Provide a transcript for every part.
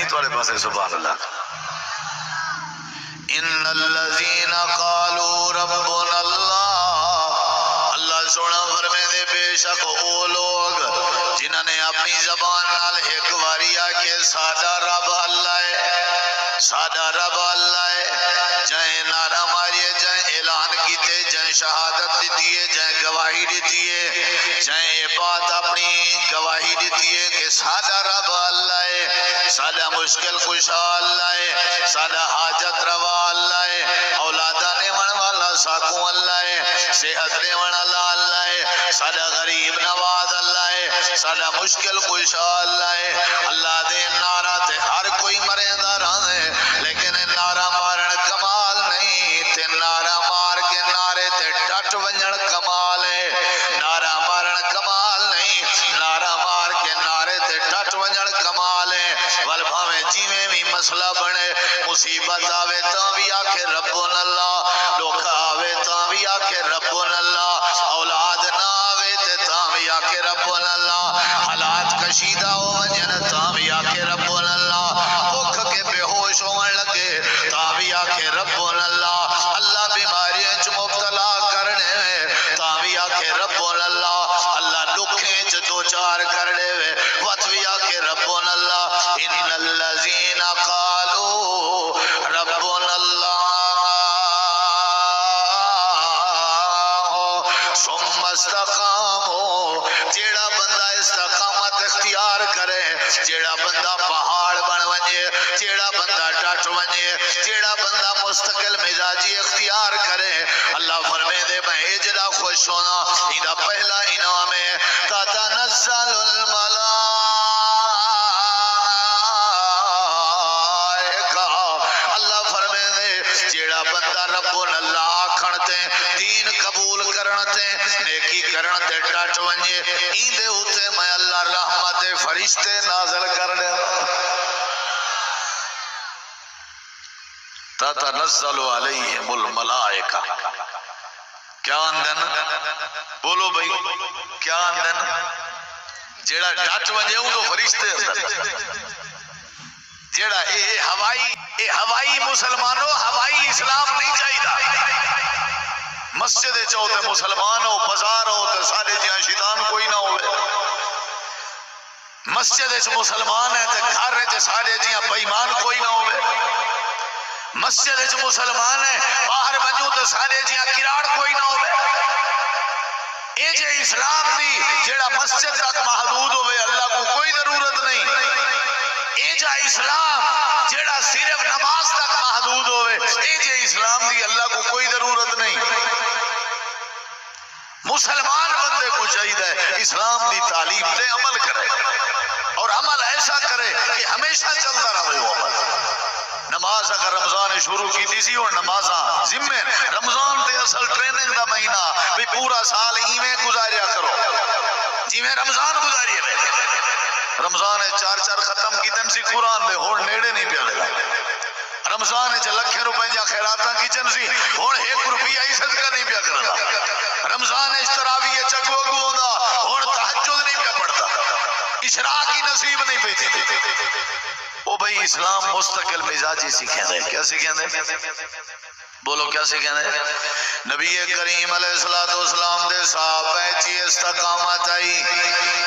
نہیں تھوڑے پاس سبحان اللہ ان الذین قالوا ربنا اللہ اللہ سونا فرمے دے بے شک او لوگ جنہوں نے اپنی زبان نال ایک واری آکے سادہ رب اللہ ہے سادہ رب اللہ ہے جائیں نعرہ ماریے جائیں اعلان کیتے جائیں شہادت دیتی ہے جائیں گواہی دیتی ہے جائیں یہ بات اپنی گواہی دیتی ہے کہ سادہ رب اللہ ہے سادہ مشکل کشا اللہ ہے سادہ حاجت روا اللہ ہے اولادہ نیون والا ساکوں اللہ ہے صحت نیون اللہ ہے سادہ غریب نواز اللہ ہے سادہ مشکل کشا اللہ ہے اللہ دے نعرہ تے ہر کوئی مرندہ رہنے لیکن نعرہ مارن کمال نہیں تے نعرہ مار کے نعرے تے ڈٹ ونجن کمال ہے نعرہ مارن کمال نہیں نعرہ مار کے نعرے تے ڈٹ ونجن کمال ہے والبھا میں جیویں بھی مسئلہ بنے مصیبت آوے تاں بھی آکھے ربنا اللہ دکھ آوے تاں بھی آکھے ربنا اللہ اولاد نہ آوے تے تاں بھی آکھے ربنا اللہ حالات کشیدہ ہو ونجن تاں بھی آکھے ربنا اللہ بھوک کے بے ہوش ہون لگے تاں بھی آکھے ربنا اللہ اللہ بیماریاں چ مبتلا کرنے میں تاں بھی آکھے ربنا اللہ اللہ دکھیں چ دو چار کرنے میں وقت بھی آکھے ربنا اللہ ان الذین قالوا ربنا اللہ ثم استقاموا جیڑا بندہ استقامت اختیار کرے جیڑا بندہ پہاڑ بن ونجے جیڑا بندہ ڈٹ ونجے جیڑا بندہ مستقل مزاجی اختیار کرے اللہ فرمے دے میں جڑا خوش ہونا ایدہ پہلا انعام ہے تتنزل الملائکہ اللہ فرمے دے جیڑا بندہ ربنا اللہ آکھنتے دین قبول کرنتے نیکی کرنتے ڈٹ ونجے ایندے ہوتے میں اللہ رحمت فرشتے نازل کر دے تتنزل علیہم الملائکہ کیا اندن بولو بھئی کیا اندن جیڑا ڈٹ ونجے ہوں تو فرشتے اندن جیڑا اے ہوائی مسلمانوں ہوائی اسلام نہیں چاہیے مسجد چوتے مسلمان ہو بازار ہو تو سارے جہاں شیطان کوئی نہ ہوئے مسجد مسلمان ہے تو گھر ہے سارے جہاں بےمان کوئی نہ ہوئے مسجد مسلمان ہے باہر بنجو تو سارے جہاں کراڑ کوئی نہ ہوئے اے جے اسلام دی جیڑا مسجد تک محدود ہوئے اللہ کو کوئی ضرورت نہیں اے جا اسلام جیڑا صرف نماز تک محدود ہوئے اے جے اسلام دی اللہ کو کوئی ضرورت نہیں مسلمان بندے کو چاہیے اسلام دی تعلیم تے عمل کرے اور عمل ایسا کرے کہ ہمیشہ چلتا رہے وہ عمل نماز اگر رمضان شروع کی تھی اور نمازاں ذمہ رمضان تے اصل ٹریننگ دا مہینہ بھی پورا سال ایویں گزاریا کرو جی میں رمضان گزاری ہے رمضان چار ختم کی تم سی قرآن دے ہون نیڑے نہیں پیا لگا رمضان لکھے روپے جا خیراتاں کی چن سی ہون 1 روپیہ ہی صدقہ نہیں پیا کرنا رمضان تراویح چگو اگو ہوندا ہون تہجد نہیں پیا پڑھتا اشراق کی نصیب نہیں پی تھی او بھائی اسلام مستقل مزاجی سیکھیں دے کیا سیکھیں دے بولو کیا سیکھیں دے نبی کریم علیہ السلام دے صحابہ چی استقامت آئی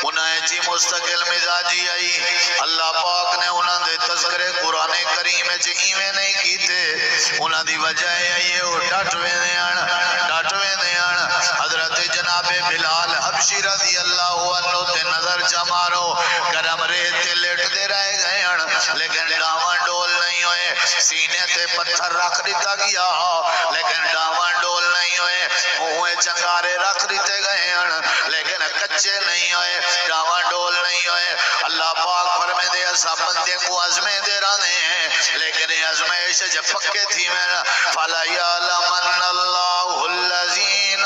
انہیں چی مستقل مزاجی آئی اللہ پاک نے انہوں دے تذکرے قرآن کریم چی ایویں نہیں کیتے انہوں دی وجہ آئی وہ ڈاٹویں دیان حضرت جناب بلال حبشی رضی اللہ عنہ تے نظر جمارو گرم ریت لیٹ دے رہے گئے لیکن ڈاوان ڈول نہیں ہوئے سینے تے پتھر رکھ دیتا گیا لیکن ڈاوان ڈول نہیں ہوئے منہ چنگارے رکھ دیتے گئے لیکن کچے نہیں ہوئے ڈاوان ڈول نہیں ہوئے اللہ پاک فرمے دے ایسا بندے کو عزمیں دے رہنے ہیں لیکن عزمائش جب پکے تھی میں فَلَيَعْلَمَنَّ اللَّهُ الَّذِينَ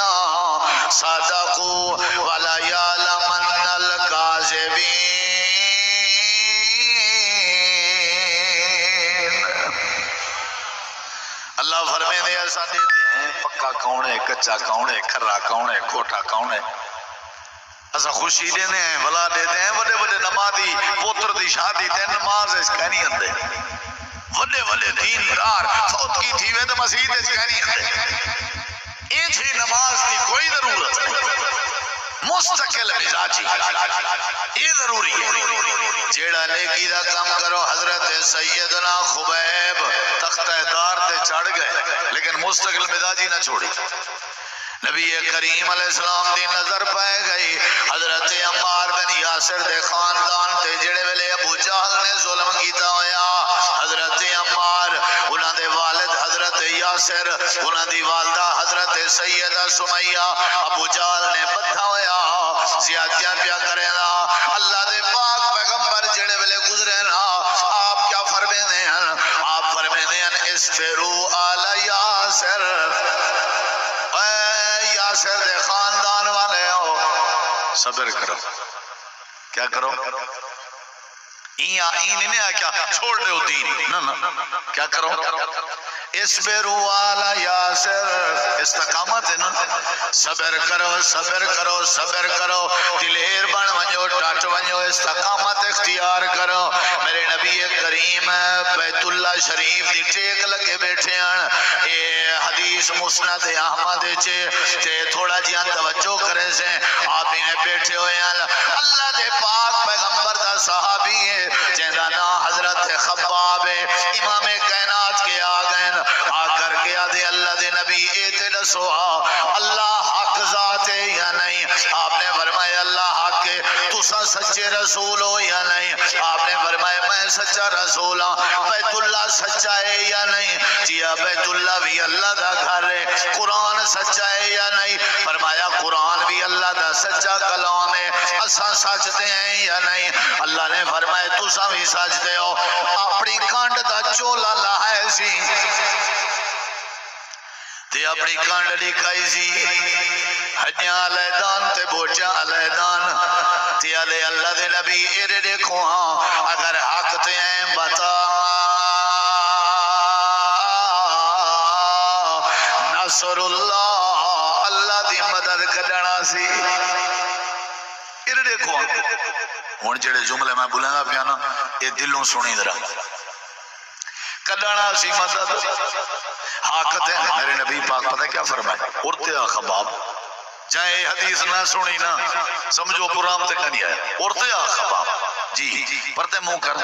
صَدَقُوا وَلَيَعْلَمَنَّ الْكَاذِبِينَ اللہ فرمے دے ایسا دیتے ہیں پکا کون ہے کچا کون ہے کھرا کون ہے کھوٹا کون ہے اسا خوشی دینے ہیں بلا دیتے ہیں بڑے بڑے نمازی پوتر دی شادی تے نماز اس کہنی اندے بڑے بڑے دیندار فوت کی تھی وے تو مسجد اس کہنی اندے ایچ ہی نماز دی کوئی ضرورت نہیں مستقل مزاجی یہ ضروری ہے جیڑا نیکی دا کام کرو حضرت سیدنا خبیب تختہ دار تے چڑھ گئے لیکن مستقل مزاجی نہ چھوڑی نبی کریم علیہ السلام دی نظر پائے گئی حضرت عمار بن یاسر دے خاندان تے جڑے ویلے ابو جہل نے ظلم کیتا ہویا حضرت عمار انہاں دے والد حضرت یاسر انہاں دی والدہ حضرت سیدہ سمیہ ابو جہل نے بدھا ہویا زیادتیاں پیا کرے نا اللہ دے پاک پیغمبر جڑے ویلے گزرے نا آپ کیا فرمیندے ہیں آپ فرمیندے ہیں اصبروا آل یاسر یاسر دے خاندان والے ہو صبر کرو کیا کرو این نہیں ہے کیا چھوڑ دے ہو دین نا کیا کرو اصبروا علی یاسر استقامت ہے نا صبر کرو صبر کرو صبر کرو دلیر بن ونجو ٹاٹ ونجو استقامت اختیار کرو میرے نبی کریم بیت اللہ شریف دی ٹیک لگے بیٹھے ہیں اے حدیث مسند احمد تے تھوڑا جیاں توجہ کرے سے آپ انہیں بیٹھے ہوئے ہیں اللہ دے پاک پیغمبر دا صحابی ہے جہاں نا حضرت خباب ہے امام کائنات کے آگئن آ کر کے آدھے اللہ دے نبی ایتے دسو اللہ حق ذات ہے یا نہیں آپ نے فرمایا اللہ حق ہے تسا سچے رسول ہو یا نہیں آپ نے فرمایا میں سچا رسول ہوں بیت اللہ سچا ہے یا نہیں جیا بیت اللہ بھی اللہ دا گھر ہے قرآن سچا ہے یا نہیں فرمایا قرآن بھی اللہ دا سچا کلام ہے اساں سچتے ہیں یا نہیں اللہ نے فرمایا تسا بھی سچتے ہو اپنی کانڈ دا چولا لہائے سی تے اپنی کانڈ لکھائی سی ہڈیاں علیدان تے بوچا علیدان تے علی اللہ دے نبی ایرے دیکھو ہاں اگر حق تے ہیں بتا نصر اللہ اللہ دی مدد کڈنا سی ایرے دیکھو ہوں جڑے جملے میں بولیں گا پیا نا یہ دلوں سنی درا کڈنا سی مدد حاقت ہے میرے نبی پاک پتہ کیا فرمائے اڑتے خباب جائے حدیث نہ سنی نا سمجھو پرام تے نہیں آیا اڑتے خباب جی پرتے منہ کر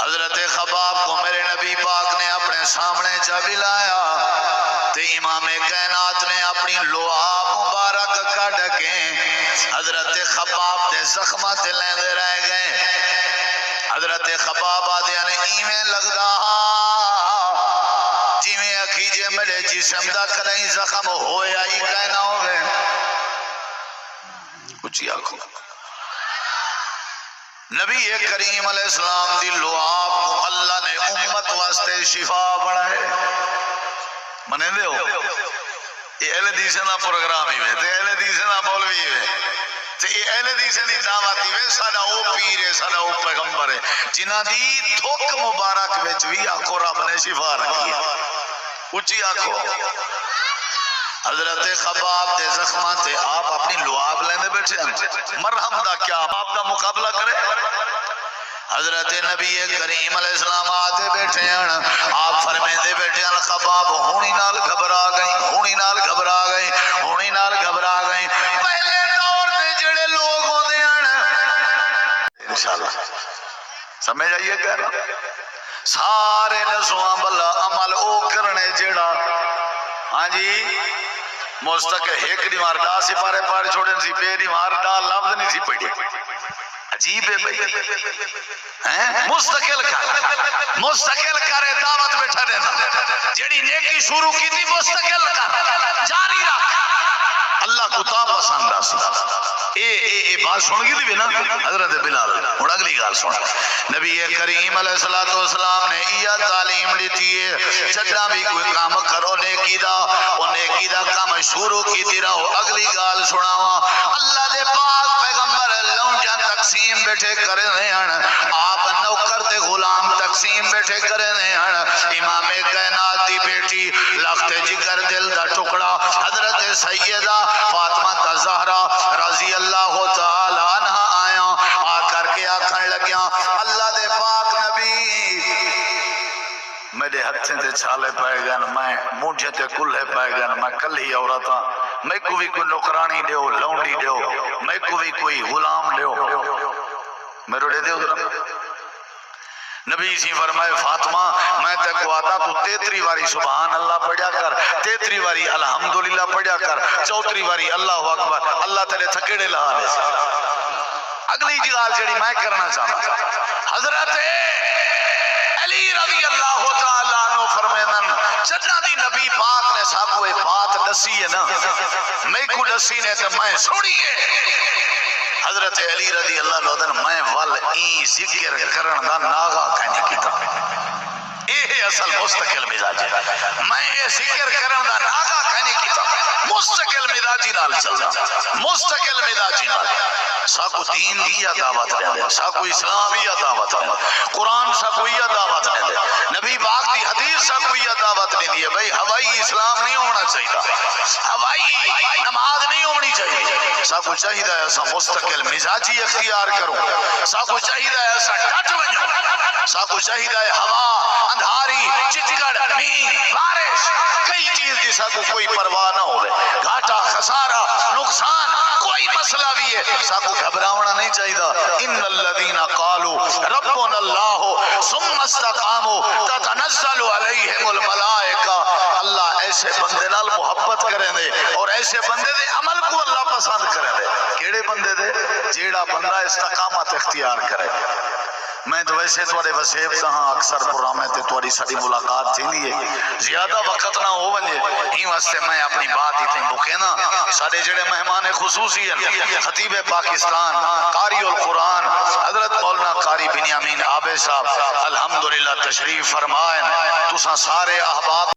حضرت خباب کو میرے نبی پاک نے اپنے سامنے چا بلایا تے امام کائنات نے اپنی لعاب مبارک کڈ کے حضرت خباب تے زخمات لیندے رہ گئے حضرت خباب آدھے نے ایویں لگدا جویں اکھی جے میرے جسم دا کہیں زخم ہویا ہی کہنا ہوئے کچھ آنکھوں نبی کریم علیہ السلام دی لعاب کو اللہ نے امت واسطے شفا بڑھائے منے دے ہو یہ اہل دیسنا پروگرام ہی میں تے اہل دیسنا مولوی ہے تے اہل دیسنی دعواتی وے ساڑا او پیر ہے ساڑا او پیغمبر ہے جنہ دی تھوک مبارک وچ بھی آکھو رب نے شفا رکھی اچھی آکھو حضرت خباب دے زخمہ تے آپ اپنی لعاب لینے بیٹھے ہیں مرہم دا کیا آپ دا مقابلہ کرے حضرت نبی کریم علیہ السلام آتے بیٹھے ہیں آپ فرمے دے بیٹھے ہیں خباب ہونی نال گھبرا گئی ہونی نال گھبرا گئی ہونی نال گھبرا گئی پہلے دور دے جڑے لوگ ہوتے ہیں انشاءاللہ سمجھ آئیے کہہ رہا سارے نسواں بلا عمل او کرنے جڑا ہاں جی مستقل ایک دیوار دا سپارے پار چھوڑن سی بے دیوار دا لفظ نہیں سی پڑھی عجیب ہے بھئی مستقل کرے دعوت بیٹھا دینا جیڑی نیکی شروع کی تھی مستقل کر جاری رکھ اللہ کو تا پسند آسا اے بات سن گی تھی نا حضرت بلال اور اگلی گال سن نبی کریم علیہ السلام نے یہ تعلیم لیتی ہے جڑا بھی کوئی کام کرو نیکی دا وہ نیکی دا کام شروع کی تھی رہو اگلی گال سناوا اللہ دے پاک پیغمبر لونجا تقسیم بیٹھے کرے ہیں آپ نوکر تے غلام تقسیم بیٹھے کرے ہیں امام کائنات دی بیٹی لخت جگر دل دا ٹکڑا حضرت سیدہ فاطمہ زہرا رضی اللہ ہتھیں تے چھالے پائے گن میں مونجھے تے کلھے پائے گن میں کلی عورتاں میں کو بھی کوئی نوکرانی دیو لونڈی دیو میں کو بھی کوئی غلام دیو میرے دے دیو ذرا نبی سی فرمائے فاطمہ میں تے کو آتا تو 33 واری سبحان اللہ پڑھیا کر 33 واری الحمدللہ پڑھیا کر 34 واری اللہ اکبر اللہ تیرے تھکڑے لہا لے اگلی جگال جڑی میں کرنا چاہتا حضرت علی رضی اللہ تعالیٰ عنہ فرمینن جدہ دی نبی پاک نے ساکوے بات دسی ہے نا میں کو دسی نے تو میں سوڑی ہے حضرت علی رضی اللہ عنہ میں وال این ذکر کرن دا ناغا کہنے کی تا یہ اصل مستقل مزاجی میں یہ ذکر کرن دا ناغا کہنے کی تا مستقل مزاجی نال چلنا مستقل مزاجی نال ساکو دین دیا دعوت دے ساکو اسلامیہ دعوت دے قرآن ساکو یہ دعوت دے نبی پاک دی حدیث ساکو یہ دعوت دے بھئی ہوائی اسلام نہیں ہونا چاہیے ہوائی نماز نہیں ہونی چاہیے ساکو چاہیے ایسا مستقل مزاجی اختیار کرو ساکو چاہیے ایسا ڈٹ بنو ساکو چاہیے ہوا اندھاری چٹکڑ مین بارش کئی چیز دی ساکو کوئی پرواہ نہ ہوئے گھاٹا خسارہ نقصان کوئی مسئلہ بھی ہے ساکو گھبراونا نہیں چاہیے ان الذین قالوا ربنا اللہ ثم استقاموا تتنزل علیہم الملائکہ اللہ ایسے بندے نال محبت کریں دے اور ایسے بندے دے عمل کو اللہ پسند کریں دے کیڑے بندے دے جیڑا بندہ استقامت اختیار کرے میں تو ویسے توڑے وسیب تہاں اکثر پرامے تے توڑی سڑی ملاقات تھی لیے زیادہ وقت نہ ہو ونجے ہی واسطے میں اپنی بات ہی تھی مکینا سارے جڑے مہمان خصوصی ہیں خطیب پاکستان قاری القرآن حضرت مولانا قاری بنیامین عابد صاحب الحمدللہ تشریف فرمائیں تساں سارے احباب